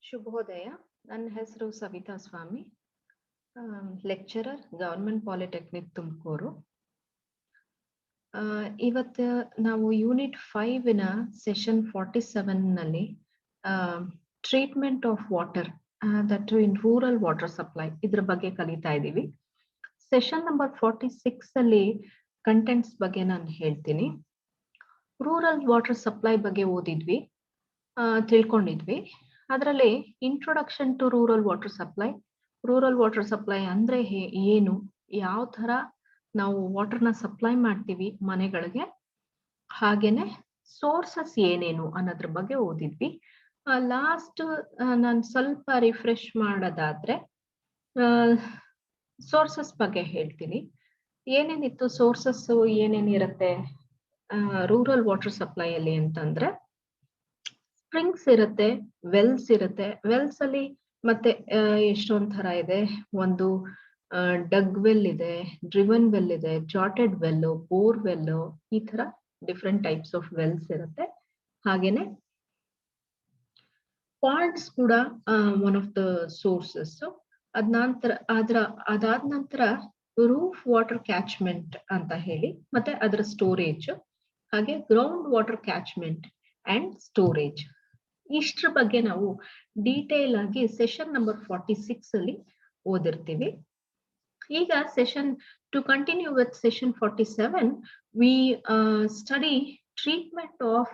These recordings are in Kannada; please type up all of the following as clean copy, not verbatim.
ಶುಭೋದಯ. ನನ್ನ ಹೆಸರು ಸವಿತಾ ಸ್ವಾಮಿ, ಲೆಕ್ಚರರ್, ಗವರ್ಮೆಂಟ್ ಪಾಲಿಟೆಕ್ನಿಕ್ ತುಮಕೂರು. ಇವತ್ತು ನಾವು ಯೂನಿಟ್ 5 ಸೆಷನ್ 47 ನಲ್ಲಿ treatment of water that in rural water supply ಇದ್ರ ಬಗ್ಗೆ ಕಲಿತಾ ಇದ್ದೀವಿ. ಸೆಷನ್ ನಂಬರ್ 46 ಅಲ್ಲಿ ಕಂಟೆಂಟ್ಸ್ ಬಗ್ಗೆ ನಾನು ಹೇಳ್ತೀನಿ. ರೂರಲ್ ವಾಟರ್ ಸಪ್ಲೈ ಬಗ್ಗೆ ಓದಿದ್ವಿ, ತಿಳ್ಕೊಂಡಿದ್ವಿ. ಅದರಲ್ಲಿ introduction to rural water supply ಅಂದ್ರೆ ಏನು, ಯಾವ ತರ ನಾವು ವಾಟರ್ನ ಸಪ್ಲೈ ಮಾಡ್ತೀವಿ ಮನೆಗಳಿಗೆ, ಹಾಗೇನೆ ಸೋರ್ಸಸ್ ಏನೇನು ಅನ್ನೋದ್ರ ಬಗ್ಗೆ ಓದಿದ್ವಿ. ಲಾಸ್ಟ್ ನಾನು ಸ್ವಲ್ಪ ರಿಫ್ರೆಶ್ ಮಾಡೋದಾದ್ರೆ ಸೋರ್ಸಸ್ ಬಗ್ಗೆ ಹೇಳ್ತೀನಿ. ಏನೇನಿತ್ತು ಸೋರ್ಸಸ್, ಏನೇನಿರುತ್ತೆ ರೂರಲ್ ವಾಟರ್ ಸಪ್ಲೈ ಅಲ್ಲಿ ಅಂತಂದ್ರೆ, ಸ್ಪ್ರಿಂಗ್ಸ್ ಇರುತ್ತೆ, ವೆಲ್ಸ್ ಇರುತ್ತೆ. ವೆಲ್ಸ್ ಅಲ್ಲಿ ಮತ್ತೆ ಎಷ್ಟೊಂದ್ ತರ ಇದೆ. ಒಂದು ಡಗ್ ವೆಲ್ ಇದೆ, ಡ್ರಿವನ್ ವೆಲ್ ಇದೆ, ಜಾಟೆಡ್ ವೆಲ್, ಬೋರ್ ವೆಲ್, ಈ ತರ ಡಿಫ್ರೆಂಟ್ ಟೈಪ್ಸ್ ಆಫ್ ವೆಲ್ಸ್ ಇರುತ್ತೆ. ಹಾಗೇನೆ ಪಾಂಡ್ಸ್ ಕೂಡ ಒನ್ ಆಫ್ ದ ಸೋರ್ಸಸ್. ಅದಾದ ನಂತರ ರೂಫ್ ವಾಟರ್ ಕ್ಯಾಚ್ಮೆಂಟ್ ಅಂತ ಹೇಳಿ, ಮತ್ತೆ ಅದರ ಸ್ಟೋರೇಜ್, ಹಾಗೆ ground water catchment and storage. ಇಷ್ಟ್ರ ಬಗ್ಗೆ ನಾವು ಡೀಟೇಲ್ ಆಗಿ ಸೆಷನ್ ನಂಬರ್ 46 ಅಲ್ಲಿ ಓದಿರ್ತೀವಿ. ಈಗ to continue with session 47, we study treatment of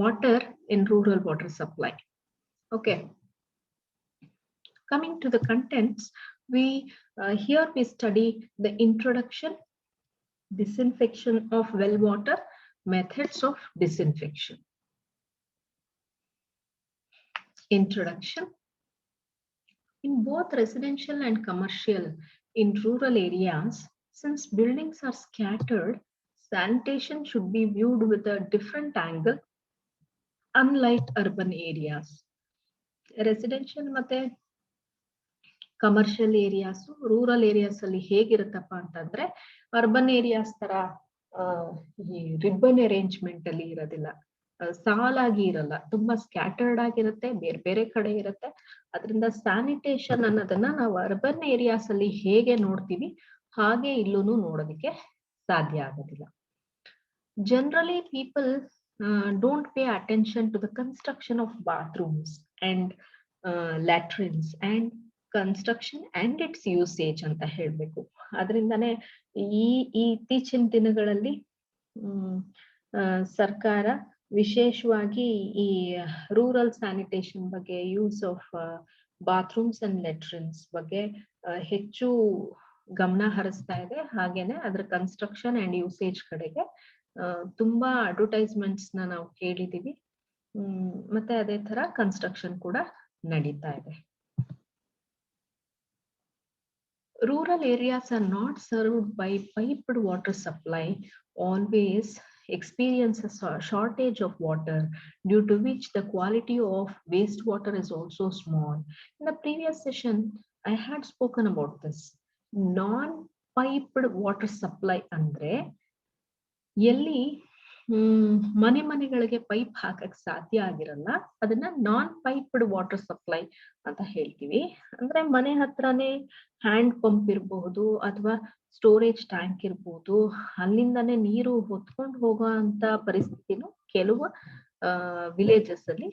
water in rural water supply. Okay, coming to the contents, here we study the introduction, disinfection of well water, methods of disinfection. Introduction. In both residential and commercial in rural areas, since buildings are scattered, sanitation should be viewed with a different angle, unlike urban areas. Residential ಮತ್ತೆ ಕಮರ್ಷಿಯಲ್ ಏರಿಯಾಸ್, ರೂರಲ್ ಏರಿಯಾಸ್ ಅಲ್ಲಿ ಹೇಗಿರುತ್ತಪ್ಪ ಅಂತಂದ್ರೆ, ಅರ್ಬನ್ ಏರಿಯಾಸ್ ತರ ಈ ರಿಬ್ಬನ್ ಅರೇಂಜ್ಮೆಂಟ್ ಅಲ್ಲಿ ಇರೋದಿಲ್ಲ, ಸಾಲಾಗಿ ಇರಲ್ಲ, ತುಂಬಾ ಸ್ಕ್ಯಾಟರ್ಡ್ ಆಗಿರುತ್ತೆ, ಬೇರೆ ಬೇರೆ ಕಡೆ ಇರುತ್ತೆ. ಅದರಿಂದ ಸ್ಯಾನಿಟೇಷನ್ ಅನ್ನೋದನ್ನ ನಾವು ಅರ್ಬನ್ ಏರಿಯಾಸ್ ಅಲ್ಲಿ ಹೇಗೆ ನೋಡ್ತೀವಿ ಹಾಗೆ ಇಲ್ಲೂ ನೋಡೋದಕ್ಕೆ ಸಾಧ್ಯ ಆಗೋದಿಲ್ಲ. Generally people don't pay attention to the construction of bathrooms and latrines and construction and its usage ಅಂತ ಹೇಳ್ಬೇಕು. ಅದರಿಂದಾನೇ ಇತ್ತೀಚಿನ ದಿನಗಳಲ್ಲಿ ಸರ್ಕಾರ ವಿಶೇಷವಾಗಿ ಈ ರೂರಲ್ ಸ್ಯಾನಿಟೇಷನ್ ಬಗ್ಗೆ, ಯೂಸ್ ಆಫ್ ಬಾತ್ರೂಮ್ಸ್ ಅಂಡ್ ಲೆಟ್ರಿನ್ಸ್ ಬಗ್ಗೆ ಹೆಚ್ಚು ಗಮನ ಹರಿಸ್ತಾ ಇದೆ. ಹಾಗೇನೆ ಅದರ ಕನ್ಸ್ಟ್ರಕ್ಷನ್ ಅಂಡ್ ಯೂಸೇಜ್ ಕಡೆಗೆ ತುಂಬಾ ಅಡ್ವರ್ಟೈಸ್ಮೆಂಟ್ಸ್ ನಾವು ಕೇಳಿದೀವಿ. ಮತ್ತೆ ಅದೇ ತರ ಕನ್ಸ್ಟ್ರಕ್ಷನ್ ಕೂಡ ನಡೀತಾ ಇದೆ. Rural areas are not served by piped water supply, always experience a shortage of water, due to which the quality of wastewater is also small. In the previous session, I had spoken about this. Non-piped water supply andre ಎಲ್ಲಿ ಮನೆಗಳಿಗೆ ಪೈಪ್ ಹಾಕಕ್ ಸಾಧ್ಯ ಆಗಿರಲ್ಲ, ಅದನ್ನ ನಾನ್ ಪೈಪ್ಡ್ ವಾಟರ್ ಸಪ್ಲೈ ಅಂತ ಹೇಳ್ತೀವಿ. ಅಂದ್ರೆ ಮನೆ ಹತ್ರನೇ ಹ್ಯಾಂಡ್ ಪಂಪ್ ಇರಬಹುದು ಅಥವಾ ಸ್ಟೋರೇಜ್ ಟ್ಯಾಂಕ್ ಇರಬಹುದು, ಅಲ್ಲಿಂದಾನೇ ನೀರು ಹೊತ್ಕೊಂಡು ಹೋಗೋ ಅಂತ ಪರಿಸ್ಥಿತಿನೂ ಕೆಲವು ವಿಲೇಜಸ್ ಅಲ್ಲಿ,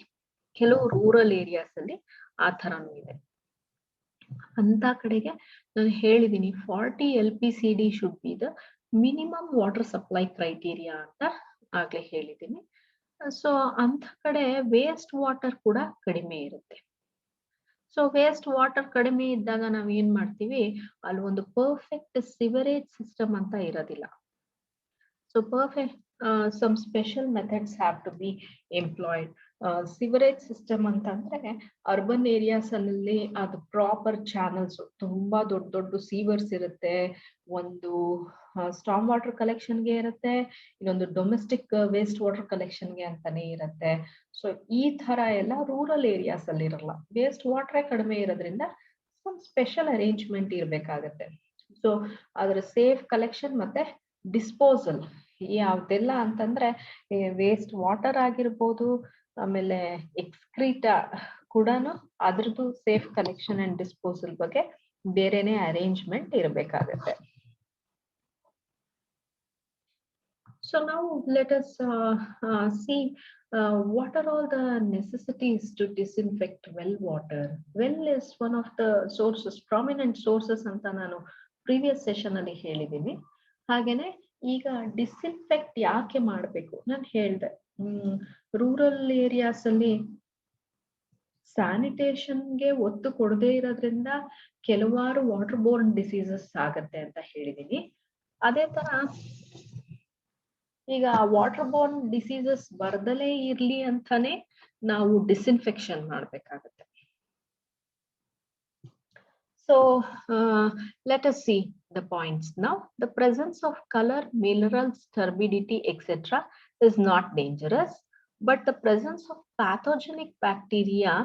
ಕೆಲವು ರೂರಲ್ ಏರಿಯಾಸ್ ಅಲ್ಲಿ ಆ ತರಾನು ಇದೆ. ಅಂತ ಕಡೆಗೆ ನಾನು ಹೇಳಿದೀನಿ 40 LPCD should be the minimum water supply criteria ಅಂತ ಆಗ್ಲೇ ಹೇಳಿದ್ದೀನಿ. ಸೊ ಅಂತ ಕಡೆ ವೇಸ್ಟ್ ವಾಟರ್ ಕೂಡ ಕಡಿಮೆ ಇರುತ್ತೆ. ಸೊ ವೇಸ್ಟ್ ವಾಟರ್ ಕಡಿಮೆ ಇದ್ದಾಗ ನಾವ್ ಏನ್ ಮಾಡ್ತೀವಿ, ಅಲ್ಲಿ ಒಂದು ಪರ್ಫೆಕ್ಟ್ ಸಿವರೇಜ್ ಸಿಸ್ಟಮ್ ಅಂತ ಇರೋದಿಲ್ಲ. So some special methods have to be employed. Sewerage system ಅಂತಂದ್ರೆ ಅರ್ಬನ್ ಏರಿಯಾಸ್ ಅಲ್ಲಿ ಅದು ಪ್ರಾಪರ್ ಚಾನಲ್ಸ್, ತುಂಬಾ ದೊಡ್ಡ ದೊಡ್ಡ ಸೀವರ್ಸ್ ಇರುತ್ತೆ. ಒಂದು ಸ್ಟಾರ್ಮ್ ವಾಟರ್ ಕಲೆಕ್ಷನ್ಗೆ ಇರುತ್ತೆ, ಇನ್ನೊಂದು ಡೊಮೆಸ್ಟಿಕ್ ವೇಸ್ಟ್ ವಾಟರ್ ಕಲೆಕ್ಷನ್ಗೆ ಅಂತಾನೆ ಇರುತ್ತೆ. ಸೊ ಈ ತರ ಎಲ್ಲ ರೂರಲ್ ಏರಿಯಾಸ್ ಅಲ್ಲಿ ಇರಲ್ಲ. ವೇಸ್ಟ್ ವಾಟರ್ ಕಡಿಮೆ ಇರೋದ್ರಿಂದ ಸಮ್ ಸ್ಪೆಷಲ್ ಅರೇಂಜ್ಮೆಂಟ್ ಇರ್ಬೇಕಾಗತ್ತೆ. ಸೊ ಅದರ ಸೇಫ್ ಕಲೆಕ್ಷನ್ ಮತ್ತೆ ಡಿಸ್ಪೋಸಲ್ ಯಾವ್ದೆಲ್ಲ ಅಂತಂದ್ರೆ ವೇಸ್ಟ್ ವಾಟರ್ ಆಗಿರ್ಬೋದು, ಆಮೇಲೆ ಎಕ್ಸ್ಕ್ರೀಟ ಕೂಡ ಅದ್ರದ್ದು ಸೇಫ್ ಕಲೆಕ್ಷನ್ ಅಂಡ್ ಡಿಸ್ಪೋಸಲ್ ಬಗ್ಗೆ ಬೇರೆನೆ ಅರೇಂಜ್ಮೆಂಟ್ ಇರಬೇಕಾಗತ್ತೆ. So now let us see what are all the necessities to disinfect well water. Well is one of the sources, prominent sources ಅಂತ ನಾನು ಪ್ರೀವಿಯಸ್ ಸೆಷನ್ ಅಲ್ಲಿ ಹೇಳಿದ್ದೀನಿ. ಹಾಗೇನೆ ಈಗ ಡಿಸ್ಇನ್ಫೆಕ್ಟ್ ಯಾಕೆ ಮಾಡಬೇಕು ನಾನು ಹೇಳ್ದೆ. ರೂರಲ್ ಏರಿಯಾಸ್ ಅಲ್ಲಿ ಸ್ಯಾನಿಟೇಷನ್ಗೆ ಒತ್ತು ಕೊಡದೇ ಇರೋದ್ರಿಂದ ಕೆಲವಾರು ವಾಟರ್ ಬೋರ್ನ್ ಡಿಸೀಸಸ್ ಆಗತ್ತೆ ಅಂತ ಹೇಳಿದೀನಿ. ಅದೇ ತರ ಈಗ ವಾಟರ್ ಬೋರ್ನ್ ಡಿಸೀಸಸ್ ಬರ್ದಲೇ ಇರ್ಲಿ ಅಂತಾನೆ ನಾವು ಡಿಸ್ಇನ್ಫೆಕ್ಷನ್ ಮಾಡ್ಬೇಕಾಗತ್ತೆ. So let us see the points now. The presence of color, minerals, turbidity, etc. is not dangerous, but the presence of pathogenic bacteria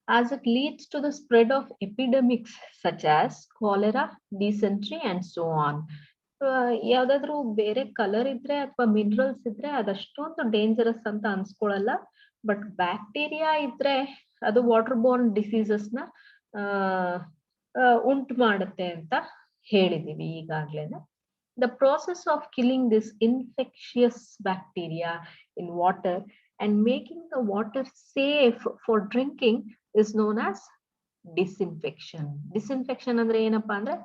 as it leads to the spread of epidemics such as cholera, dysentery and so on. ಯಾವ್ದಾದ್ರು ಬೇರೆ ಕಲರ್ ಇದ್ರೆ ಅಥವಾ ಮಿನರಲ್ಸ್ ಇದ್ರೆ ಅದಷ್ಟೊಂದು ಡೇಂಜರಸ್ ಅಂತ ಅನ್ಸ್ಕೊಳಲ್ಲ, ಬಟ್ ಬ್ಯಾಕ್ಟೀರಿಯಾ ಇದ್ರೆ ಅದು ವಾಟರ್ ಬೋರ್ನ್ ಡಿಸೀಸಸ್ ನ ಉಂಟು ಮಾಡುತ್ತೆ ಅಂತ ಹೇಳಿದೀವಿ ಈಗಾಗ್ಲೇನೆ. The process of killing this infectious bacteria in water and making the water safe for drinking is known as disinfection. Disinfection ಅಂದ್ರೆ ಏನಪ್ಪಾ ಅಂದ್ರೆ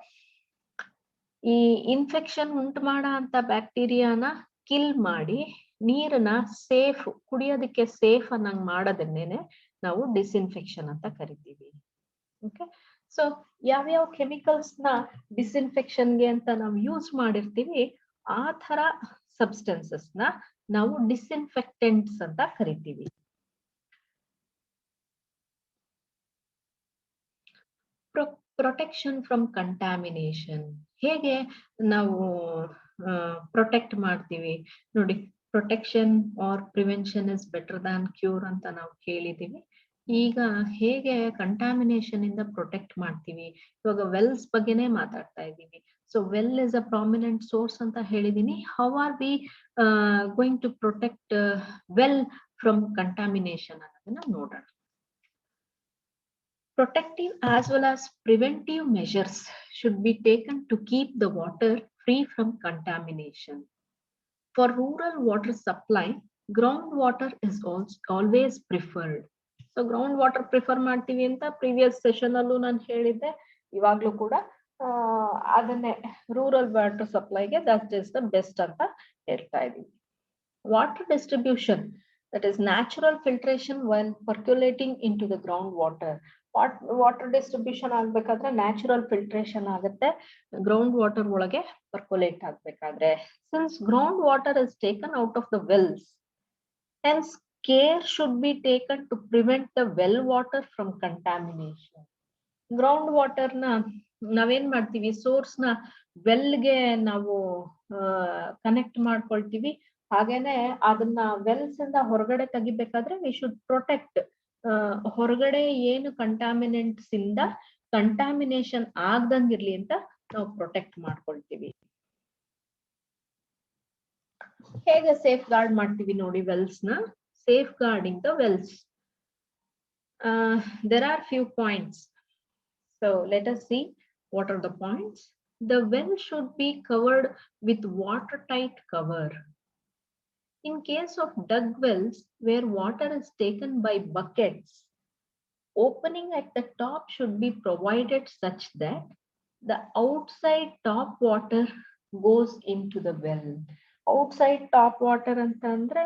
ಈ ಇನ್ಫೆಕ್ಷನ್ ಉಂಟು ಮಾಡೋ ಅಂತ ಬ್ಯಾಕ್ಟೀರಿಯಾನ ಕಿಲ್ ಮಾಡಿ ನೀರನ್ನ ಸೇಫ್, ಕುಡಿಯೋದಕ್ಕೆ ಸೇಫ್ ಅನ್ನಂಗ್ ಮಾಡೋದನ್ನೇನೆ ನಾವು ಡಿಸ್ಇನ್ಫೆಕ್ಷನ್ ಅಂತ ಕರಿತೀವಿ. ಓಕೆ, ಸೊ ಯಾವ್ಯಾವ ಕೆಮಿಕಲ್ಸ್ ನ ಡಿಸ್ಇನ್ಫೆಕ್ಷನ್ಗೆ ಅಂತ ನಾವು ಯೂಸ್ ಮಾಡಿರ್ತೀವಿ ಆ ತರ ಸಬ್ಸ್ಟೆನ್ಸಸ್ ನ ನಾವು ಡಿಸ್ಇನ್ಫೆಕ್ಟೆಂಟ್ಸ್ ಅಂತ ಕರಿತೀವಿ. ಪ್ರೊಟೆಕ್ಷನ್ ಫ್ರಮ್ ಕಂಟಾಮಿನೇಷನ್, ಹೇಗೆ ನಾವು ಪ್ರೊಟೆಕ್ಟ್ ಮಾಡ್ತೀವಿ ನೋಡಿ. Protection or prevention is better than cure ಅಂತ ನಾವು ಕೇಳಿದೀವಿ. ಈಗ ಹೇಗೆ ಕಂಟಾಮಿನೇಷನ್ ಇಂದ ಪ್ರೊಟೆಕ್ಟ್ ಮಾಡ್ತೀವಿ, ಇವಾಗ ವೆಲ್ಸ್ ಬಗ್ಗೆನೇ ಮಾತಾಡ್ತಾ ಇದ್ದೀವಿ. So well is a prominent source ಅಂತ ಹೇಳಿದೀನಿ. How are we going to protect well from contamination ಅನ್ನೋದನ್ನ ನೋಡೋಣ. Protective as well as preventive measures should be taken to keep the water free from contamination. For rural water supply, groundwater is always preferred. So groundwater prefer ಮಾಡ್ತೀವಿ ಅಂತ ಪ್ರೀವಿಯಸ್ ಸೆಷನ್ ಅಲ್ಲೂ ನಾನು ಹೇಳಿದ್ದೆ, ಇವಾಗ್ಲೂ ಕೂಡ ಅದನ್ನೇ ರೂರಲ್ ವಾಟರ್ ಸಪ್ಲೈಗೆ ದಟ್ ಇಸ್ ದ ಬೆಸ್ಟ್ ಅಂತ ಹೇಳ್ತಾ ಇದೀವಿ. Water distribution, that is natural filtration when percolating into the groundwater. Water distribution ಆಗ್ಬೇಕಾದ್ರೆ ನ್ಯಾಚುರಲ್ ಫಿಲ್ಟ್ರೇಷನ್ ಆಗುತ್ತೆ ಗ್ರೌಂಡ್ ವಾಟರ್ ಒಳಗೆ ಪರ್ಕೊಲೇಟ್ ಆಗ್ಬೇಕಾದ್ರೆ. Since ground water is taken out of the wells, hence care should be taken to prevent the well water from contamination. Ground water ನ ನಾವೇನ್ ಮಾಡ್ತೀವಿ, ಸೋರ್ಸ್ ನ ವೆಲ್ಗೆ ನಾವು ಕನೆಕ್ಟ್ ಮಾಡ್ಕೊಳ್ತೀವಿ. ಹಾಗೇನೆ ಅದನ್ನ ವೆಲ್ಸ್ ಇಂದ ಹೊರಗಡೆ ತೆಗಿಬೇಕಾದ್ರೆ ವಿ ಶುಡ್ ಪ್ರೊಟೆಕ್ಟ್. ಹೊರಗಡೆ ಏನು ಕಂಟಾಮಿನೆಂಟ್ಸ್ ಇಂದ ಕಂಟಾಮಿನೇಷನ್ ಆಗ್ದಂಗಿರ್ಲಿ ಅಂತ ನಾವು ಪ್ರೊಟೆಕ್ಟ್ ಮಾಡ್ಕೊಳ್ತೀವಿ. ಹೇಗೆ ಸೇಫ್ ಗಾರ್ಡ್ ಮಾಡ್ತೀವಿ ನೋಡಿ ವೆಲ್ಸ್ ನ. Safe guarding the Wells, there are few points. So let us see what are the points. The well should be covered with watertight cover. In case of dug wells where water is taken by buckets, opening at the top should be provided such that the outside top water goes into the well. Outside top water ಅಂತಂದ್ರೆ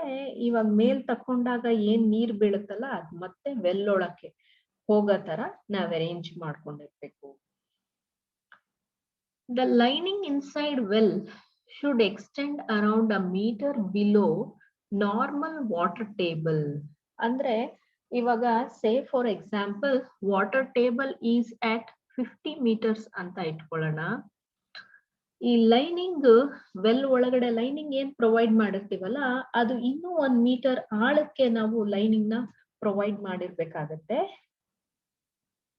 ಇವಾಗ ಮೇಲ್ ತಕೊಂಡಾಗ ಏನ್ ನೀರ್ ಬೀಳುತ್ತಲ್ಲ ಅದ್ ಮತ್ತೆ ವೆಲ್ ಒಳಕ್ಕೆ ಹೋಗೋ ತರ ನಾವ್ arrange ಮಾಡ್ಕೊಂಡಿರ್ಬೇಕು. The lining inside well should extend around a meter below normal water table. ಅಂದ್ರೆ ಇವಾಗ say for example water table is at 50 meters ಅಂತ ಇಟ್ಕೊಳ್ಳೋಣ. ಈ ಲೈನಿಂಗ್ ವೆಲ್ ಒಳಗಡೆ ಲೈನಿಂಗ್ ಏನ್ ಪ್ರೊವೈಡ್ ಮಾಡಿರ್ತೀವಲ್ಲ ಅದು ಇನ್ನೂ 1 meter ಆಳಕ್ಕೆ ನಾವು ಲೈನಿಂಗ್ ನ ಪ್ರೊವೈಡ್ ಮಾಡಿರ್ಬೇಕಾಗತ್ತೆ.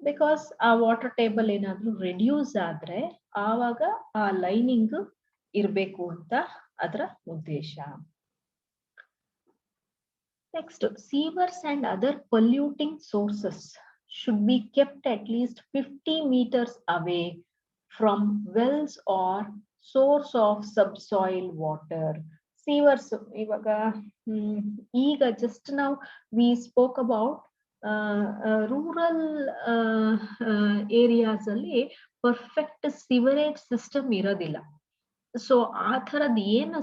ಬಿಕಾಸ್ ಆ ವಾಟರ್ ಟೇಬಲ್ ಏನಾದ್ರೂ ರೆಡ್ಯೂಸ್ ಆದ್ರೆ ಆವಾಗ ಆ ಲೈನಿಂಗ್ ಇರ್ಬೇಕು ಅಂತ ಅದರ ಉದ್ದೇಶ. Next, sewers and other polluting sources should be kept at least 50 meters away from wells or source of subsoil water. Sewers, ivaga ಈಗ just now we spoke about rural areas ಅಲ್ಲಿ ಪರ್ಫೆಕ್ಟ್ ಸಿವರೇಜ್ ಸಿಸ್ಟಮ್ ಇರೋದಿಲ್ಲ. ಸೊ ಆ ತರದ್ ಏನು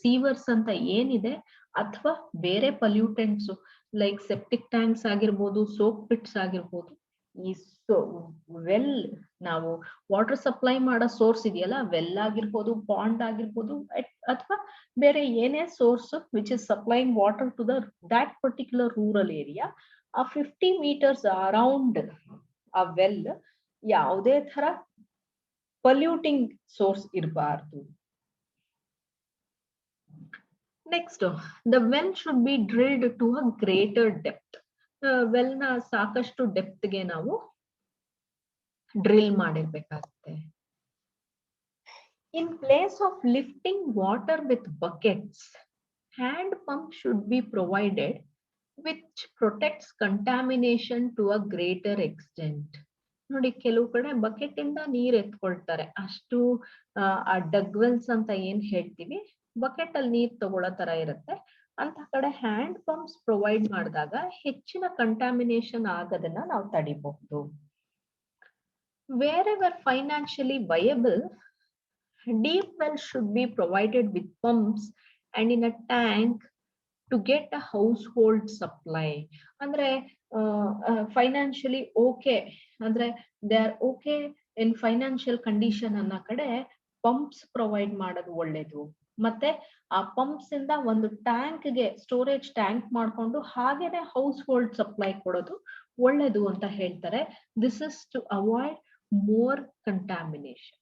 ಸೀವರ್ಸ್ ಅಂತ ಏನಿದೆ ಅಥವಾ ಬೇರೆ ಪಲ್ಯೂಟೆಂಟ್ಸ್ ಲೈಕ್ ಸೆಪ್ಟಿಕ್ ಟ್ಯಾಂಕ್ಸ್ ಆಗಿರ್ಬೋದು, ಸೋಪ್ ಪಿಟ್ಸ್ ಆಗಿರ್ಬೋದು, ಈ ವೆಲ್ ನಾವು ವಾಟರ್ ಸಪ್ಲೈ ಮಾಡೋ ಸೋರ್ಸ್ ಇದೆಯಲ್ಲ, ವೆಲ್ ಆಗಿರ್ಬೋದು, ಪಾಂಡ್ ಆಗಿರ್ಬೋದು, ಅಥವಾ ಬೇರೆ ಏನೇ source which is supplying water to that particular rural area, ಆ 50 meters ಅರೌಂಡ್ ಆ ವೆಲ್ ಯಾವುದೇ ತರ polluting source ಇರಬಾರ್ದು. Next, the well should be drilled to a greater depth. Well na ಸಾಕಷ್ಟು ಡೆಪ್ತ್ ಗೆ ನಾವು drill ಮಾಡಿರ್ಬೇಕಾಗುತ್ತೆ. In place of lifting water with buckets, hand pump should be provided which protects contamination to a greater extent. ನೋಡಿ, ಕೆಲವು ಕಡೆ ಬಕೆಟ್ ಇಂದ ನೀರ್ ಎತ್ಕೊಳ್ತಾರೆ, ಅಷ್ಟು ಆ ಡಗ್ವೆಲ್ಸ್ ಅಂತ ಏನ್ ಹೇಳ್ತೀವಿ, ಬಕೆಟ್ ಅಲ್ಲಿ ನೀರ್ ತಗೊಳ್ಳೋ ತರ ಇರುತ್ತೆ. ಅಂತ ಕಡೆ ಹ್ಯಾಂಡ್ ಪಂಪ್ಸ್ ಪ್ರೊವೈಡ್ ಮಾಡಿದಾಗ ಹೆಚ್ಚಿನ ಕಂಟಾಮಿನೇಷನ್ ಆಗೋದನ್ನ ನಾವು ತಡಿಬಹುದು. Wherever financially viable, deep wells should be provided with pumps and in a tank to get a household supply. ಅಂದ್ರೆ ಫೈನಾನ್ಷಿಯಲಿ ಓಕೆ ಅಂದ್ರೆ they are okay in financial condition ಅನ್ನೋ ಕಡೆ ಪಂಪ್ಸ್ ಪ್ರೊವೈಡ್ ಮಾಡೋದು ಒಳ್ಳೇದು. ಮತ್ತೆ ಆ ಪಂಪ್ಸ್ ಇಂದ ಒಂದು ಟ್ಯಾಂಕ್ ಗೆ ಸ್ಟೋರೇಜ್ ಟ್ಯಾಂಕ್ ಮಾಡ್ಕೊಂಡು ಹಾಗೇನೆ ಹೌಸ್ ಹೋಲ್ಡ್ ಸಪ್ಲೈ ಕೊಡೋದು ಒಳ್ಳೇದು ಅಂತ ಹೇಳ್ತಾರೆ. This is to avoid more contamination.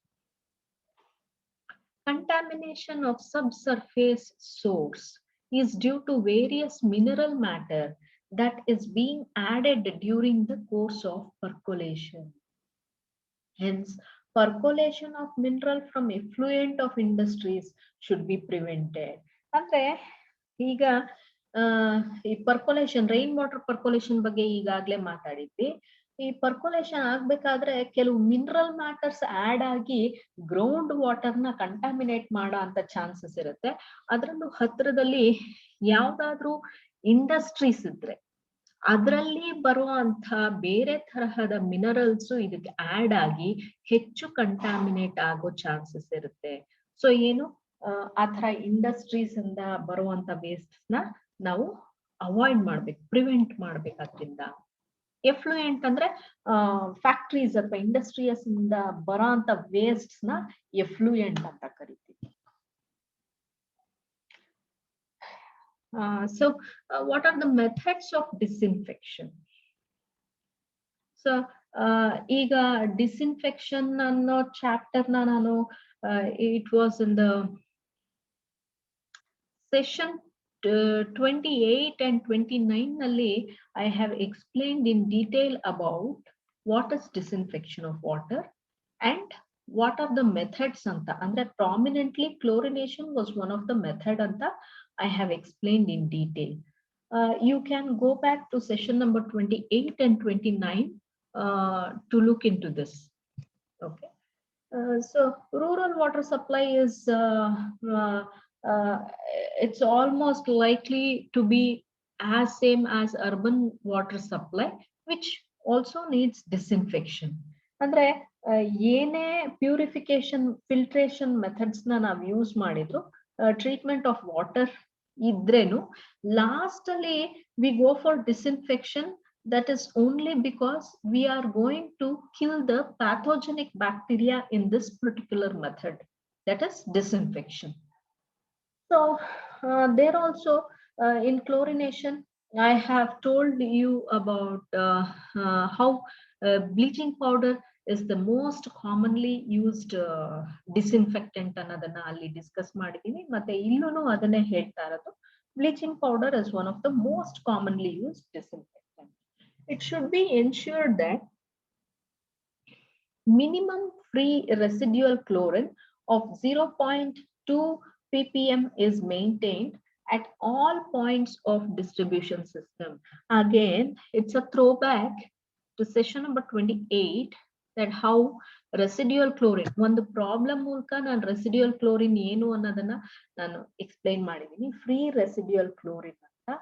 Contamination of subsurface source is due to various mineral matter that is being added during the course of percolation. Hence, percolation of mineral from effluent of industries should be prevented. ಅಂದ್ರೆ ಈಗ ಈ ಪರ್ಕೊಲೇಷನ್, ರೈನ್ ವಾಟರ್ ಪರ್ಕೊಲೇಷನ್ ಬಗ್ಗೆ ಈಗಾಗ್ಲೇ ಮಾತಾಡಿದ್ವಿ. ಈ ಪರ್ಕೊಲೇಷನ್ ಆಗ್ಬೇಕಾದ್ರೆ ಕೆಲವು ಮಿನರಲ್ ಮ್ಯಾಟರ್ಸ್ ಆಡ್ ಆಗಿ ಗ್ರೌಂಡ್ ವಾಟರ್ ನ ಕಂಟಾಮಿನೇಟ್ ಮಾಡೋ ಅಂತ ಚಾನ್ಸಸ್ ಇರುತ್ತೆ. ಅದರಲ್ಲೂ ಹತ್ರದಲ್ಲಿ ಯಾವ್ದಾದ್ರು ಇಂಡಸ್ಟ್ರೀಸ್ ಇದ್ರೆ ಅದರಲ್ಲಿ ಬರುವಂತ ಬೇರೆ ತರಹದ ಮಿನರಲ್ಸ್ ಇದಕ್ಕೆ ಆಡ್ ಆಗಿ ಹೆಚ್ಚು ಕಂಟಾಮಿನೇಟ್ ಆಗೋ ಚಾನ್ಸಸ್ ಇರುತ್ತೆ. ಸೊ ಏನು ಆ ತರ ಇಂಡಸ್ಟ್ರೀಸ್ ಇಂದ ಬರುವಂತ ವೇಸ್ಟ್ ನ ನಾವು ಅವಾಯ್ಡ್ ಮಾಡ್ಬೇಕು, ಪ್ರಿವೆಂಟ್ ಮಾಡ್ಬೇಕು. ಅದರಿಂದ ಎಫ್ಲೂಯೆಂಟ್ ಅಂದ್ರೆ ಫ್ಯಾಕ್ಟ್ರೀಸ್ ಅಥವಾ ಇಂಡಸ್ಟ್ರಿಯಸ್ ಇಂದ ಬರೋ ಅಂತ ವೇಸ್ಟ್ ನ ಎಫ್ಲೂಯೆಂಟ್ ಅಂತ ಕರಿತೀವಿ. So what are the methods of disinfection? So ಈಗ disinfection ಅನ್ನೋ ಚಾಪ್ಟರ್ ನಾನು it was in the session 28 and 29 ನಲ್ಲಿ I have explained in detail about what is disinfection of water and what are the methods anta. Andre prominently chlorination was one of the method anta I have explained in detail. You can go back to session number 28 and 29 to look into this. Okay. So rural water supply is it's almost likely to be as same as urban water supply, which also needs disinfection. Andre ಏನೇ ಪ್ಯೂರಿಫಿಕೇಶನ್ ಫಿಲ್ಟ್ರೇಷನ್ ಮೆಥಡ್ಸ್ ನ ನಾವು ಯೂಸ್ ಮಾಡಿದ್ರು, ಟ್ರೀಟ್ಮೆಂಟ್ ಆಫ್ ವಾಟರ್ ಇದ್ರೇನು ಲಾಸ್ಟ್ ಅಲ್ಲಿ we go for disinfection. That is only because we are going to kill the pathogenic bacteria in this particular method, that is disinfection. So there also in chlorination I have told you about how bleaching powder is the most commonly used disinfectant ಅನ್ನೋದನ್ನ ಅಲ್ಲಿ ಡಿಸ್ಕಸ್ ಮಾಡಿದೀನಿ. ಮತ್ತೆ ಇಲ್ಲೂ ಅದನ್ನೇ ಹೇಳ್ತಾ ಇರೋದು. Bleaching powder is one of the most commonly used disinfectant. It should be ensured that minimum free residual chlorine of 0.2 ppm is maintained at all points of distribution system. Again, it's a throwback to session number 28, that how residual chlorine, ಒಂದು ಪ್ರಾಬ್ಲಮ್ ಮೂಲಕ ನಾನು residual chlorine ಏನು ಅನ್ನೋದನ್ನ ನಾನು ಎಕ್ಸ್ಪ್ಲೈನ್ ಮಾಡಿದ್ದೀನಿ. ಫ್ರೀ residual chlorine ಅಂತ.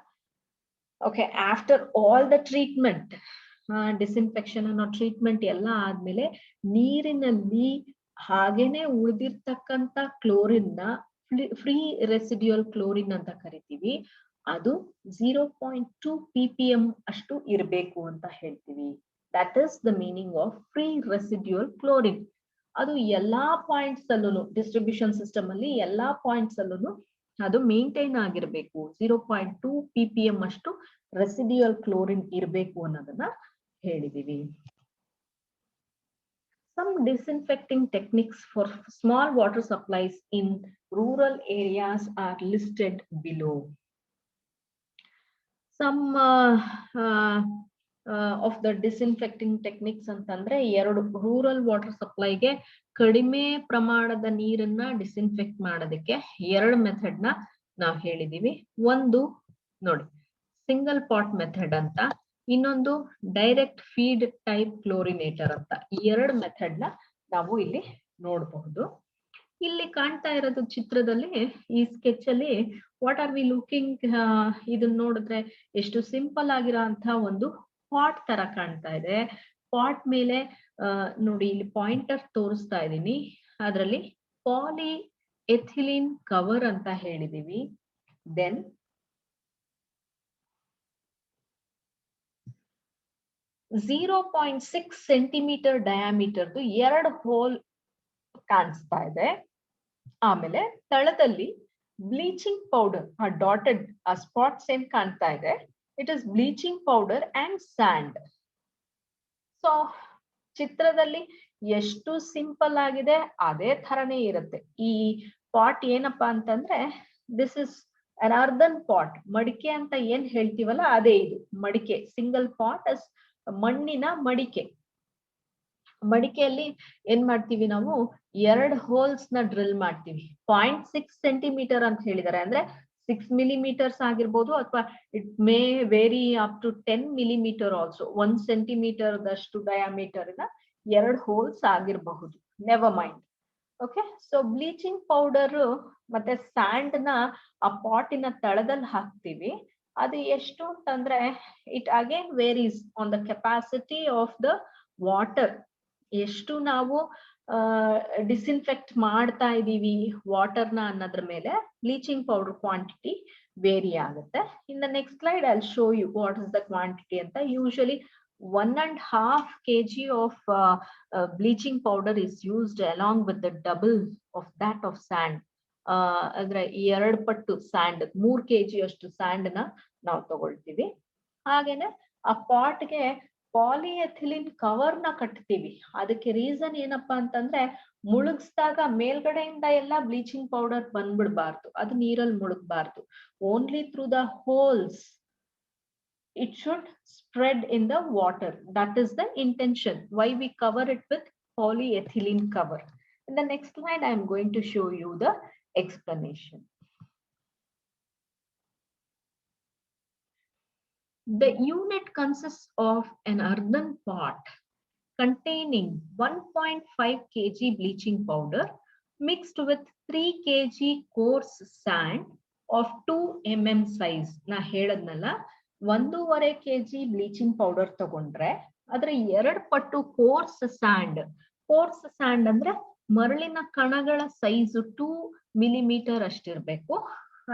Okay, after all the treatment, disinfection ಅನ್ನೋ ಟ್ರೀಟ್ಮೆಂಟ್ ಎಲ್ಲ ಆದ್ಮೇಲೆ ನೀರಿನಲ್ಲಿ ಹಾಗೇನೆ ಉಳಿದಿರ್ತಕ್ಕಂಥ ಕ್ಲೋರಿನ್ ನ ಫ್ರೀ ರೆಸಿಡ್ಯೂಯಲ್ ಕ್ಲೋರಿನ್ ಅಂತ ಕರಿತೀವಿ. ಅದು 0.2 ppm ಅಷ್ಟು ಇರಬೇಕು ಅಂತ ಹೇಳ್ತೀವಿ. That is the meaning of free residual chlorine. ಅದು ಎಲ್ಲಾ ಪಾಯಿಂಟ್ಸ್ ಅಲ್ಲೂ, ಡಿಸ್ಟ್ರಿಬ್ಯೂಷನ್ ಸಿಸ್ಟಮ್ ಅಲ್ಲಿ ಎಲ್ಲಾ ಪಾಯಿಂಟ್ಸ್ ಅಲ್ಲೂ ಅದು ಮೇಂಟೈನ್ ಆಗಿರ್ಬೇಕು. 0.2 ppm ಅಷ್ಟು ರೆಸಿಡ್ಯೂಯಲ್ ಕ್ಲೋರಿನ್ ಇರಬೇಕು ಅನ್ನೋದನ್ನ ಹೇಳಿದೀವಿ. Some disinfecting techniques for small water supplies in rural areas are listed below. Some of the disinfecting techniques ಅಂತಂದ್ರೆ ಎರಡು ರೂರಲ್ ವಾಟರ್ ಸಪ್ಲೈಗೆ ಕಡಿಮೆ ಪ್ರಮಾಣದ ನೀರನ್ನ ಡಿಸ್ಇನ್ಫೆಕ್ಟ್ ಮಾಡೋದಕ್ಕೆ ಎರಡು ಮೆಥಡ್ ನ ನಾವು ಹೇಳಿದೀವಿ. ಒಂದು ನೋಡಿ ಸಿಂಗಲ್ ಪಾಟ್ ಮೆಥಡ್ ಅಂತ, ಇನ್ನೊಂದು ಡೈರೆಕ್ಟ್ ಫೀಡ್ ಟೈಪ್ ಕ್ಲೋರಿನೇಟರ್ ಅಂತ. ಈ ಎರಡು ಮೆಥಡ್ ನ ನಾವು ಇಲ್ಲಿ ನೋಡಬಹುದು. ಇಲ್ಲಿ ಕಾಣ್ತಾ ಇರೋದು ಚಿತ್ರದಲ್ಲಿ, ಈ ಸ್ಕೆಚ್ ಅಲ್ಲಿ ವಾಟ್ ಆರ್ ವಿ ಲುಕಿಂಗ್, ಇದನ್ನ ನೋಡಿದ್ರೆ ಎಷ್ಟು ಸಿಂಪಲ್ ಆಗಿರೋ ಅಂತ ಒಂದು ಪಾಟ್ ತರ ಕಾಣ್ತಾ ಇದೆ. ಪಾಟ್ ಮೇಲೆ ನೋಡಿ ಇಲ್ಲಿ ಪಾಯಿಂಟರ್ ತೋರಿಸ್ತಾ ಇದ್ದೀನಿ, ಅದರಲ್ಲಿ ಪಾಲಿ ಎಥಿಲಿನ್ ಕವರ್ ಅಂತ ಹೇಳಿದೀವಿ. ದೆನ್ 0.6 ಸೆಂಟಿಮೀಟರ್ ಡಯಾಮೀಟರ್ದು ಎರಡು ಹೋಲ್ ಕಾಣಿಸ್ತಾ ಇದೆ. ಆಮೇಲೆ ತಳದಲ್ಲಿ ಬ್ಲೀಚಿಂಗ್ ಪೌಡರ್, ಆ ಡಾಟೆಡ್ ಆ ಸ್ಪಾಟ್ಸ್ ಏನ್ ಕಾಣ್ತಾ ಇದೆ, it is bleaching powder and sand. So ಚಿತ್ರದಲ್ಲಿ ಎಷ್ಟು ಸಿಂಪಲ್ ಆಗಿದೆ ಅದೇ ತರನೇ ಇರುತ್ತೆ. ಈ ಪಾಟ್ ಏನಪ್ಪಾ ಅಂತಂದ್ರೆ, ದಿಸ್ ಇಸ್ ಅನ್ ಅರ್ದನ್ ಪಾಟ್, ಮಡಿಕೆ ಅಂತ ಏನ್ ಹೇಳ್ತೀವಲ್ಲ ಅದೇ ಇದು ಮಡಿಕೆ. ಸಿಂಗಲ್ ಪಾಟ್ ಅಸ್ ಮಣ್ಣಿನ ಮಡಿಕೆ. ಮಡಿಕೆಯಲ್ಲಿ ಏನ್ ಮಾಡ್ತೀವಿ ನಾವು, ಎರಡು ಹೋಲ್ಸ್ ನ ಡ್ರಿಲ್ ಮಾಡ್ತೀವಿ. 0.6 ಸೆಂಟಿಮೀಟರ್ ಅಂತ ಹೇಳಿದ್ದಾರೆ, ಅಂದ್ರೆ 6 millimeters ಆಗಿರ್ಬೋದು, ಅಥವಾ it may vary up to 10 millimeter also. 1 centimeter ದಷ್ಟು ಡಯಾಮೀಟರ್ ನ ಎರಡು ಹೋಲ್ಸ್ ಆಗಿರಬಹುದು. Never mind. Okay, so bleaching powder ಮತ್ತೆ ಸ್ಯಾಂಡ್ ನ ಆ ಪಾಟಿನ ತಳದಲ್ಲಿ ಹಾಕ್ತಿವಿ. ಅದು ಎಷ್ಟು ಅಂತಂದ್ರೆ, it again varies on the capacity of the water. ಎಷ್ಟು ನಾವು ಡಿಸ್ಇನ್ಫೆಕ್ಟ್ ಮಾಡ್ತಾ ಇದೀವಿ ವಾಟರ್ನ ಅನ್ನೋದ್ರ ಮೇಲೆ ಬ್ಲೀಚಿಂಗ್ ಪೌಡರ್ ಕ್ವಾಂಟಿಟಿ ವೇರಿ ಆಗುತ್ತೆ. In the next slide I will show you what is the quantity ಅಂತ. Usually 1.5 kg of bleaching powder is used along with the double of that of sand. ಅಂದ್ರೆ ಎರಡು ಪಟ್ಟು ಸ್ಯಾಂಡ್, 3 kg ಅಷ್ಟು ಸ್ಯಾಂಡ್ ನ ನಾವು ತಗೊಳ್ತೀವಿ. ಹಾಗೇನೆ ಆ ಪಾಟ್ಗೆ ಪಾಲಿಎಥಿಲಿನ್ ಕವರ್ ನ ಕಟ್ತೀವಿ. ಅದಕ್ಕೆ ರೀಸನ್ ಏನಪ್ಪಾ ಅಂತಂದ್ರೆ, ಮುಳುಗಿಸಿದಾಗ ಮೇಲ್ಗಡೆಯಿಂದ ಎಲ್ಲ ಬ್ಲೀಚಿಂಗ್ ಪೌಡರ್ ಬಂದ್ಬಿಡ್ಬಾರ್ದು, ಅದು ನೀರಲ್ಲಿ ಮುಳುಗಬಾರ್ದು. Only through the holes it should spread in the water. That is the intention why we cover it with polyethylene cover. In the next slide I am going to show you the explanation. The unit consists of an earthen pot containing 1.5 kg bleaching powder mixed with 3 kg coarse sand of 2 mm size. Na ಹೇಳದ್ನಲ್ಲ, 1.5 kg bleaching powder ತಗೊಂಡ್ರೆ ಅದ್ರ 2 ಪಟ್ಟು ಕೋರ್ಸ್ ಸ್ಯಾಂಡ್. ಕೋರ್ಸ್ ಸ್ಯಾಂಡ್ ಅಂದ್ರೆ ಮರಳಿನ ಕಣಗಳ ಸೈಜ್ 2 millimeter ಅಷ್ಟಿರ್ಬೇಕು.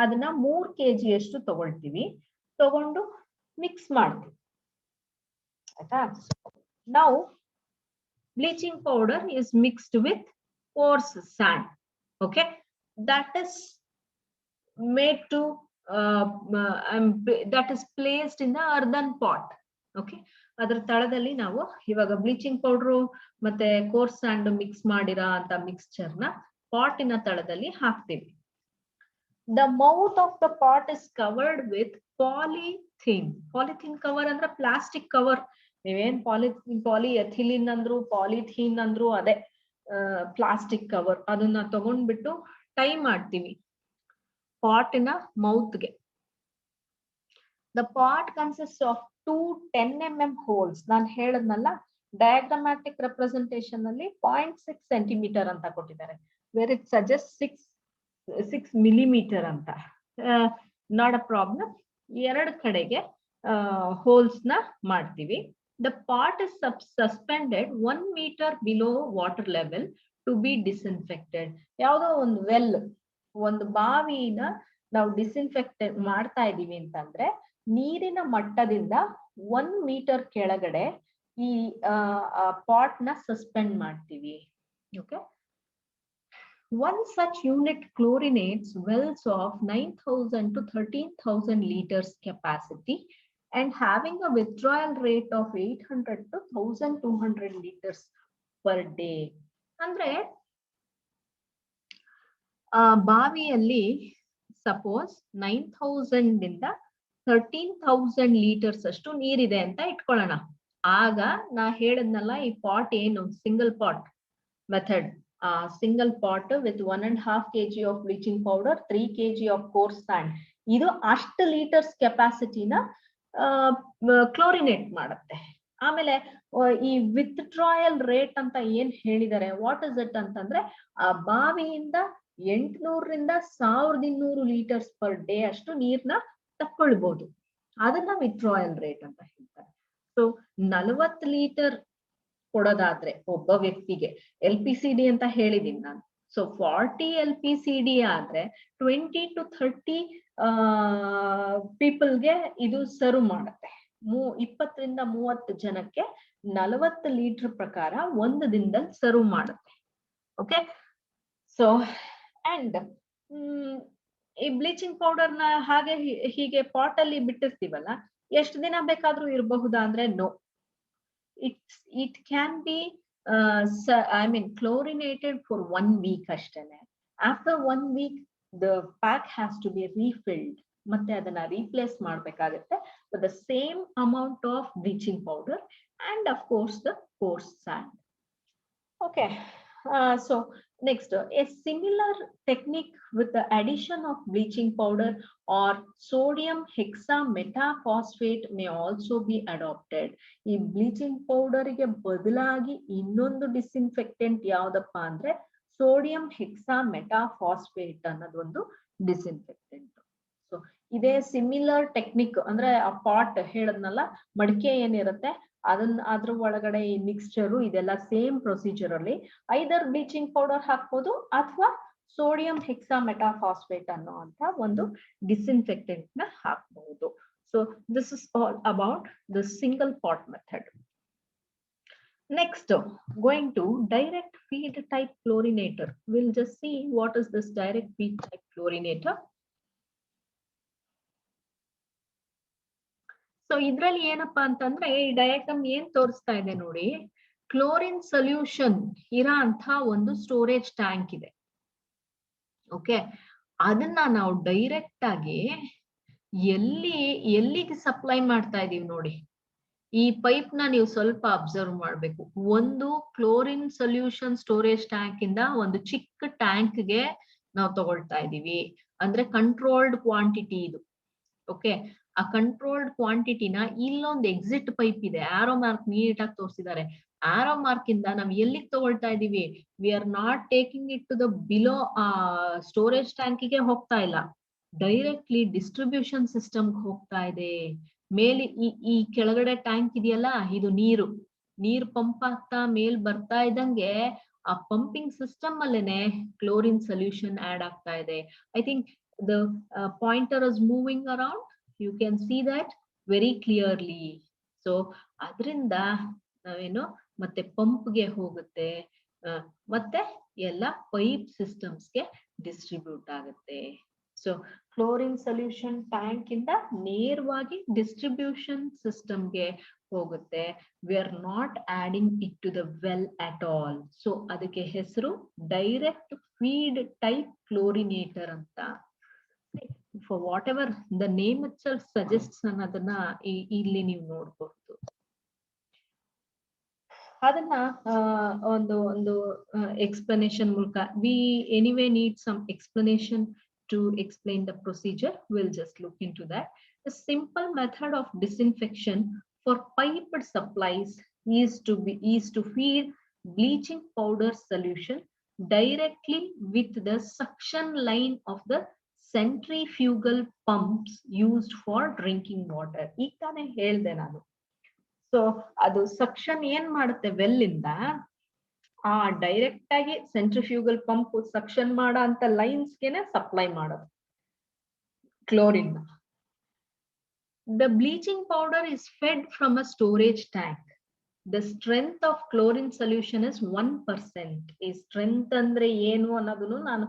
ಅದನ್ನ 3 kg ಅಷ್ಟು ತಗೊಳ್ತೀವಿ. ತಗೊಂಡು ಮಿಕ್ಸ್ ಮಾಡ್ತೀವಿ. ಆಯ್ತಾ? Now bleaching powder is mixed with coarse sand. Okay, that is made to that is placed in the earthen pot. Okay, ಅದರ ತಳದಲ್ಲಿ ನಾವು ಇವಾಗ ಬ್ಲೀಚಿಂಗ್ ಪೌಡರ್ ಮತ್ತೆ ಕೋರ್ಸ್ ಸ್ಯಾಂಡ್ ಮಿಕ್ಸ್ ಮಾಡಿರೋ ಅಂತ ಮಿಕ್ಸ್ಚರ್ ನ ಪಾಟಿನ ತಳದಲ್ಲಿ ಹಾಕ್ತೀವಿ. The mouth of the pot is covered with polythene. Polythene cover ಅಂದ್ರೆ ಪ್ಲಾಸ್ಟಿಕ್ ಕವರ್. ನೀವೇನ್ ಪಾಲಿಎಥಿಲಿನ್ ಅಂದ್ರು ಪಾಲಿಥೀನ್ ಅಂದ್ರು ಅದೇ ಪ್ಲಾಸ್ಟಿಕ್ ಕವರ್. ಅದನ್ನ ತಗೊಂಡ್ಬಿಟ್ಟು ಟೈ ಮಾಡ್ತೀವಿ ಪಾಟಿನ ಮೌತ್ಗೆ. The pot consists of 2 10 mm holes. ನಾನು ಹೇಳದ್ನಲ್ಲ ಡಯಾಗ್ರಾಮ್ಯಾಟಿಕ್ ರೆಪ್ರೆಸೆಂಟೇಷನ್ ಅಲ್ಲಿ 0.6 ಸೆಂಟಿಮೀಟರ್ ಅಂತ ಕೊಟ್ಟಿದ್ದಾರೆ, ವೇರ್ ಇಟ್ ಸಜೆಸ್ಟ್ 6 millimeter ಅಂತ. Not a problem. ಎರಡು ಕಡೆಗೆ ಹೋಲ್ಸ್ ನ ಮಾಡ್ತೀವಿ. The pot is suspended 1 meter below water level to be disinfected. ಯಾವುದೋ ಒಂದು ವೆಲ್, ಒಂದು ಬಾವಿನ ನಾವು ಡಿಸ್ಇನ್ಫೆಕ್ಟೆಡ್ ಮಾಡ್ತಾ ಇದೀವಿ ಅಂತಂದ್ರೆ ನೀರಿನ ಮಟ್ಟದಿಂದ 1 ಮೀಟರ್ ಕೆಳಗಡೆ ಈ ಪಾಟ್ ನ ಸಸ್ಪೆಂಡ್ ಮಾಡ್ತೀವಿ. Okay. One such unit chlorinates wells of 9,000 to 13,000 liters capacity and having a withdrawal rate of 800 to 1,200 liters per day. ಅಂದ್ರೆ ಬಾವಿಯಲ್ಲಿ ಸಪೋಸ್ 9,000 ಇಂದ 13,000 ಲೀಟರ್ಸ್ ಅಷ್ಟು ನೀರಿದೆ ಅಂತ ಇಟ್ಕೊಳ್ಳೋಣ. ಆಗ ನಾ ಹೇಳದ್ನಲ್ಲ ಈ ಪಾಟ್ ಏನು single pot method, single pot with 1.5 kg of bleaching powder, 3 kg of coarse sand, ಇದು ಅಷ್ಟು ಲೀಟರ್ಸ್ ಕೆಪಾಸಿಟಿನ ಕ್ಲೋರಿನೇಟ್ ಮಾಡುತ್ತೆ. ಆಮೇಲೆ ಈ ವಿತ್ಡ್ರಾಯಲ್ ರೇಟ್ ಅಂತ ಏನ್ ಹೇಳಿದ್ದಾರೆ, ವಾಟ್ ಇಸ್ ಇಟ್ ಅಂತಂದ್ರೆ ಆ ಬಾವಿಯಿಂದ 800 1,200 ಲೀಟರ್ಸ್ ಪರ್ ಡೇ ಅಷ್ಟು ನೀರ್ನ ತಕ್ಕೊಳ್ಬಹುದು. ಅದನ್ನ ವಿತ್ಡ್ರಾಯಲ್ ರೇಟ್ ಅಂತ ಹೇಳ್ತಾರೆ. ಸೊ 40 ಲೀಟರ್ ಕೊಡೋದಾದ್ರೆ ಒಬ್ಬ ವ್ಯಕ್ತಿಗೆ, LPCD ಅಂತ ಹೇಳಿದೀನಿ ನಾನು. ಸೊ 40 LPCD ಆದ್ರೆ 20 to 30 ಪೀಪಲ್ಗೆ ಇದು ಸರ್ವ್ ಮಾಡುತ್ತೆ. 20 ರಿಂದ 30 ಜನಕ್ಕೆ 40 ಲೀಟರ್ ಪ್ರಕಾರ ಒಂದು ದಿನದಲ್ಲಿ ಸರ್ವ್ ಮಾಡುತ್ತೆ. ಓಕೆ. ಸೊ ಅಂಡ್ ಈ ಬ್ಲೀಚಿಂಗ್ ಪೌಡರ್ ನ ಹಾಗೆ ಹೀಗೆ ಪಾಟ್ ಅಲ್ಲಿ ಬಿಟ್ಟಿರ್ತೀವಲ್ಲ, ಎಷ್ಟು ದಿನ ಬೇಕಾದ್ರೂ ಇರಬಹುದಾ ಅಂದ್ರೆ no. It can be chlorinated for 1 week ಅಷ್ಟೇನೆ. After 1 week the pack has to be refilled. ಮತ್ತೆ ಅದನ್ನ ರೀಪ್ಲೇಸ್ ಮಾಡ್ಬೇಕಾಗುತ್ತೆ with the same amount of bleaching powder and of course the coarse sand. Okay. So next, a similar technique with the addition of bleaching powder or sodium hexametaphosphate may also be adopted. ಈ ಬ್ಲೀಚಿಂಗ್ ಪೌಡರ್ ಗೆ ಬದಲಾಗಿ ಇನ್ನೊಂದು ಡಿಸ್ಇನ್ಫೆಕ್ಟೆಂಟ್ ಯಾವ್ದಪ್ಪ ಅಂದ್ರೆ ಸೋಡಿಯಂ ಹೆಕ್ಸಾಮೆಟಾಫಾಸ್ಫೇಟ್ ಅನ್ನೋದು ಒಂದು ಡಿಸ್ಇನ್ಫೆಕ್ಟೆಂಟ್. ಸೊ ಇದೇ ಸಿಮಿಲರ್ ಟೆಕ್ನಿಕ್, ಅಂದ್ರೆ ಆ ಪಾಟ್ ಹೇಳದ್ನಲ್ಲ ಮಡಿಕೆ ಏನಿರುತ್ತೆ ಅದನ್ನ ಅದ್ರ ಒಳಗಡೆ ಈ ಮಿಕ್ಸ್ಚರು ಇದೆಲ್ಲ ಸೇಮ್ ಪ್ರೊಸೀಜರ್ ಅಲ್ಲಿ ಐದರ್ ಬ್ಲೀಚಿಂಗ್ ಪೌಡರ್ ಹಾಕ್ಬೋದು ಅಥವಾ ಸೋಡಿಯಂ ಹೆಕ್ಸಾಮೆಟಾಫಾಸ್ಫೇಟ್ ಅನ್ನೋ ಅಂತ ಒಂದು ಡಿಸ್ಇನ್ಫೆಕ್ಟೆಂಟ್ ನ ಹಾಕಬಹುದು. So this is all about the single pot method. Next, going to direct feed type chlorinator. We'll just see what is this direct feed type chlorinator. So ಇದ್ರಲ್ಲಿ ಏನಪ್ಪಾ ಅಂತಂದ್ರೆ ಈ ಡಯಾಗ್ರಾಮ್ ಏನ್ ತೋರಿಸ್ತಾ ಇದೆ ನೋಡಿ, ಕ್ಲೋರಿನ್ ಸೊಲ್ಯೂಷನ್ ಇರೋ ಅಂತ ಒಂದು ಸ್ಟೋರೇಜ್ ಟ್ಯಾಂಕ್ ಇದೆ. ಓಕೆ. ಅದನ್ನ ನಾವು ಡೈರೆಕ್ಟ್ ಆಗಿ ಎಲ್ಲಿಗೆ ಸಪ್ಲೈ ಮಾಡ್ತಾ ಇದೀವಿ ನೋಡಿ. ಈ ಪೈಪ್ ನ ನೀವು ಸ್ವಲ್ಪ ಅಬ್ಸರ್ವ್ ಮಾಡ್ಬೇಕು. ಒಂದು ಕ್ಲೋರಿನ್ ಸೊಲ್ಯೂಷನ್ ಸ್ಟೋರೇಜ್ ಟ್ಯಾಂಕ್ ಇಂದ ಒಂದು ಚಿಕ್ಕ ಟ್ಯಾಂಕ್ ಗೆ ನಾವು ತಗೊಳ್ತಾ ಇದೀವಿ. ಅಂದ್ರೆ ಕಂಟ್ರೋಲ್ಡ್ ಕ್ವಾಂಟಿಟಿ ಇದು. ಓಕೆ. ಆ ಕಂಟ್ರೋಲ್ಡ್ ಕ್ವಾಂಟಿಟಿನ ಇಲ್ಲೊಂದು ಎಕ್ಸಿಟ್ ಪೈಪ್ ಇದೆ, ಆರೋ ಮಾರ್ಕ್ ನೀಟಾಗಿ ತೋರಿಸಿದ್ದಾರೆ. ಆರೋ ಮಾರ್ಕ್ ಇಂದ ನಾವು ಎಲ್ಲಿಗೆ ತಗೊಳ್ತಾ ಇದೀವಿ, we are not taking it to the below storage ಟ್ಯಾಂಕಿಗೆ ಹೋಗ್ತಾ ಇಲ್ಲ, ಡೈರೆಕ್ಟ್ಲಿ ಡಿಸ್ಟ್ರಿಬ್ಯೂಷನ್ ಸಿಸ್ಟಮ್ ಹೋಗ್ತಾ ಇದೆ. ಮೇಲೆ ಈ ಕೆಳಗಡೆ ಟ್ಯಾಂಕ್ ಇದೆಯಲ್ಲ, ಇದು ನೀರು ಪಂಪ್ ಆಗ್ತಾ ಮೇಲ್ ಬರ್ತಾ ಇದ್ದಂಗೆ ಆ ಪಂಪಿಂಗ್ ಸಿಸ್ಟಮ್ ಅಲ್ಲೇನೆ ಕ್ಲೋರಿನ್ ಸೊಲ್ಯೂಷನ್ ಆಡ್ ಆಗ್ತಾ ಇದೆ. I think the pointer is moving around. You can see that very clearly. So ಅದರಿಂದ ನಾವೇನು ಮತ್ತೆ ಪಂಪ್ಗೆ ಹೋಗುತ್ತೆ, ಮತ್ತೆ ಎಲ್ಲ ಪೈಪ್ ಸಿಸ್ಟಮ್ಸ್ಗೆ ಡಿಸ್ಟ್ರಿಬ್ಯೂಟ್ ಆಗುತ್ತೆ. ಸೊ ಕ್ಲೋರಿನ್ ಸೊಲ್ಯೂಷನ್ ಟ್ಯಾಂಕ್ ಇಂದ ನೇರವಾಗಿ ಡಿಸ್ಟ್ರಿಬ್ಯೂಷನ್ ಸಿಸ್ಟಮ್ಗೆ ಹೋಗುತ್ತೆ. We are not adding it to the well at all. So ಅದಕ್ಕೆ ಹೆಸರು ಡೈರೆಕ್ಟ್ ಫೀಡ್ ಟೈಪ್ ಕ್ಲೋರಿನೇಟರ್ ಅಂತ. For whatever the name itself suggests ಅನ್ನೋದನ್ನ ಇಲ್ಲಿ ನೀವು ನೋಡಬಹುದು. ಅದನ್ನ ಒಂದು explanation ಮೂಲಕ, we anyway need some explanation to explain the procedure. We'll just look into that. A simple method of disinfection for piped supplies is to feed bleaching powder solution directly with the suction line of the centrifugal pumps used for drinking water. ಈಗ ತಾನೇ ಹೇಳ್ದೆ ನಾನು. ಸೊ ಅದು ಸಕ್ಷನ್ ಏನ್ ಮಾಡುತ್ತೆ ವೆಲ್ ಇಂದ ಆ ಡೈರೆಕ್ಟ್ ಆಗಿ ಸೆಂಟ್ರಿಫ್ಯೂಗಲ್ ಪಂಪ್ ಸಕ್ಷನ್ ಮಾಡೋ ಅಂತ ಲೈನ್ಸ್ಗೆನೆ ಸಪ್ಲೈ ಮಾಡೋದು chlorine. The bleaching powder is fed from a storage tank. The strength of chlorine solution is 1%. ಈ strength ಅಂದ್ರೆ ಏನು ಅನ್ನೋದನ್ನು ನಾನು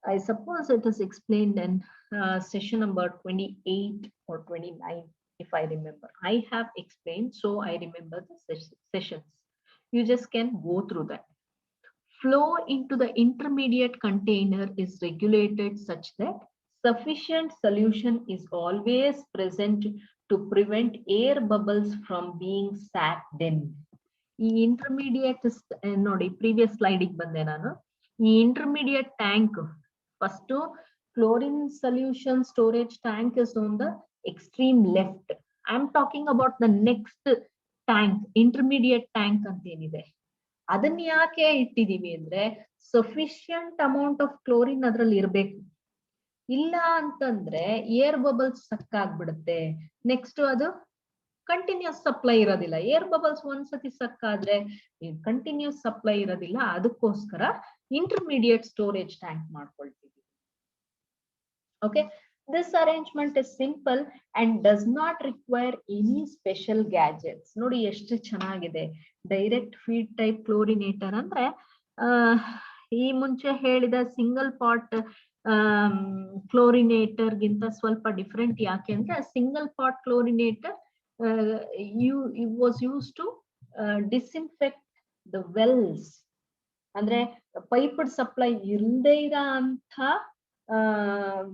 I suppose it is explained in session number 28 or 29 if I remember. I have explained, so I remember the sessions. You just can go through that. Flow into the intermediate container is regulated such that sufficient solution is always present to prevent air bubbles from being sacked in. ಈ intermediate ನೋಡಿ previous slide ಗೆ ಬಂದೆ ನಾನು. ಈ intermediate tank first chlorine solution storage tank is on the extreme left. I am talking about the next tank, intermediate tank ಅಂತ ಏನಿದೆ. ಅದನ್ನ ಯಾಕೆ ಇಟ್ಟಿದೀವಿ ಅಂದ್ರೆ ಸಫಿಶಿಯಂಟ್ ಅಮೌಂಟ್ ಆಫ್ ಕ್ಲೋರಿನ್ ಅದ್ರಲ್ಲಿ ಇರ್ಬೇಕು. ಇಲ್ಲ ಅಂತಂದ್ರೆ ಏರ್ ಬಬಲ್ಸ್ ಸಕ್ಕಾಗ್ಬಿಡುತ್ತೆ. ನೆಕ್ಸ್ಟ್ ಅದು ಕಂಟಿನ್ಯೂಸ್ ಸಪ್ಲೈ ಇರೋದಿಲ್ಲ. ಏರ್ ಬಬಲ್ಸ್ ಒಂದ್ಸತಿ ಸಕ್ಕಾದ್ರೆ ಕಂಟಿನ್ಯೂಸ್ ಸಪ್ಲೈ ಇರೋದಿಲ್ಲ. ಅದಕ್ಕೋಸ್ಕರ ಇಂಟರ್ಮೀಡಿಯೇಟ್ ಸ್ಟೋರೇಜ್ ಟ್ಯಾಂಕ್ ಮಾಡ್ಕೊಳ್ತೀವಿ. Okay, this arrangement is simple and does not require any special gadgets. ನೋಡಿ ಎಷ್ಟು ಚೆನ್ನಾಗಿದೆ. ಡೈರೆಕ್ಟ್ ಫೀಡ್ ಟೈಪ್ ಕ್ಲೋರಿನೇಟರ್ ಅಂದ್ರೆ ಈ ಮುಂಚೆ ಹೇಳಿದ ಸಿಂಗಲ್ ಪಾಟ್ ಕ್ಲೋರಿನೇಟರ್ ಗಿಂತ ಸ್ವಲ್ಪ ಡಿಫ್ರೆಂಟ್. ಯಾಕೆ ಅಂದ್ರೆ single pot chlorinator was use to disinfect the wells. ಅಂದ್ರೆ ಪೈಪ್ಡ್ ಸಪ್ಲೈ ಇಲ್ಲದೆ ಇರೋ ಅಂತ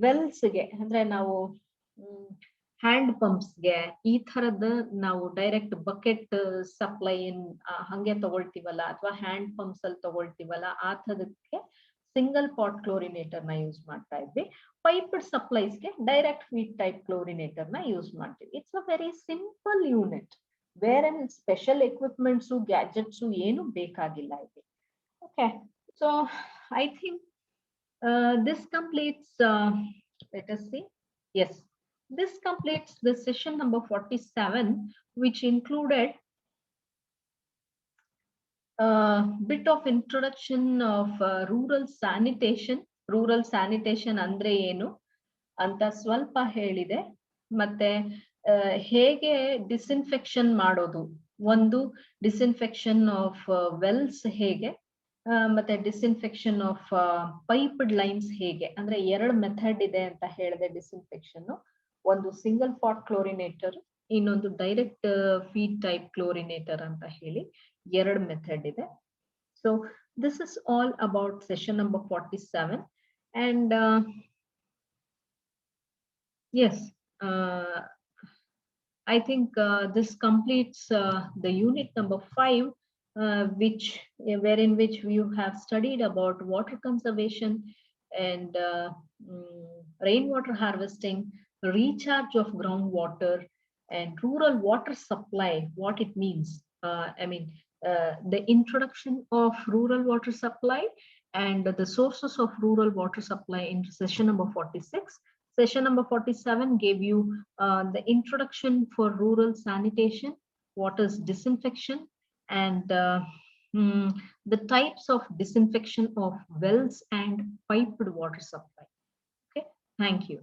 ವೆಲ್ಸ್ಗೆ ಅಂದ್ರೆ ನಾವು ಹ್ಯಾಂಡ್ ಪಂಪ್ಸ್ಗೆ ಈ ತರದ ನಾವು ಡೈರೆಕ್ಟ್ ಬಕೆಟ್ ಸಪ್ಲೈ ಹಂಗೆ ತಗೊಳ್ತೀವಲ್ಲ ಅಥವಾ ಹ್ಯಾಂಡ್ ಪಂಪ್ಸ್ ಅಲ್ಲಿ ತಗೊಳ್ತೀವಲ್ಲ ಆ ತರದಕ್ಕೆ ಸಿಂಗಲ್ ಪಾಟ್ ಕ್ಲೋರಿನೇಟರ್ ನ ಯೂಸ್ ಮಾಡ್ತಾ ಇದ್ವಿ. ಪೈಪ್ಡ್ ಸಪ್ಲೈಸ್ಗೆ ಡೈರೆಕ್ಟ್ ಫೀಡ್ ಟೈಪ್ ಕ್ಲೋರಿನೇಟರ್ ನ ಯೂಸ್ ಮಾಡ್ತೀವಿ. It's a very simple unit where any special equipments gadgets ಏನು ಬೇಕಾಗಿಲ್ಲ ಇದೆ. Okay, so I think this completes, let us see, yes, this completes the session number 47, which included a bit of introduction of rural sanitation. Rural sanitation andre ಏನು ಅಂತ ಸ್ವಲ್ಪ ಹೇಳಿದೆ. ಮತ್ತೆ ಹೇಗೆ ಡಿಸ್ಇನ್ಫೆಕ್ಷನ್ ಮಾಡೋದು, ಒಂದು ಡಿಸ್ಇನ್ಫೆಕ್ಷನ್ ಆಫ್ ವೆಲ್ಸ್ ಹೇಗೆ, ಮತ್ತೆ ಡಿಸ್ಇನ್ಫೆಕ್ಷನ್ ಆಫ್ ಪೈಪ್ಡ್ ಲೈನ್ಸ್ ಹೇಗೆ, ಅಂದ್ರೆ ಎರಡು ಮೆಥಡ್ ಇದೆ ಅಂತ ಹೇಳಿದೆ ಡಿಸ್ಇನ್ಫೆಕ್ಷನ್. ಒಂದು ಸಿಂಗಲ್ ಪಾಟ್ ಕ್ಲೋರಿನೇಟರ್, ಇನ್ನೊಂದು ಡೈರೆಕ್ಟ್ ಫೀಡ್ ಟೈಪ್ ಕ್ಲೋರಿನೇಟರ್ ಅಂತ ಹೇಳಿ ಎರಡು ಮೆಥಡ್ ಇದೆ. So this is all about session number 47 and yes, I think this completes the unit number 5, wherein which you have studied about water conservation and rainwater harvesting, recharge of groundwater, and rural water supply, what it means. The introduction of rural water supply and the sources of rural water supply in session number 46. Session number 47 gave you the introduction for rural sanitation, what is disinfection, and the types of disinfection of wells and piped water supply. Okay, thank you.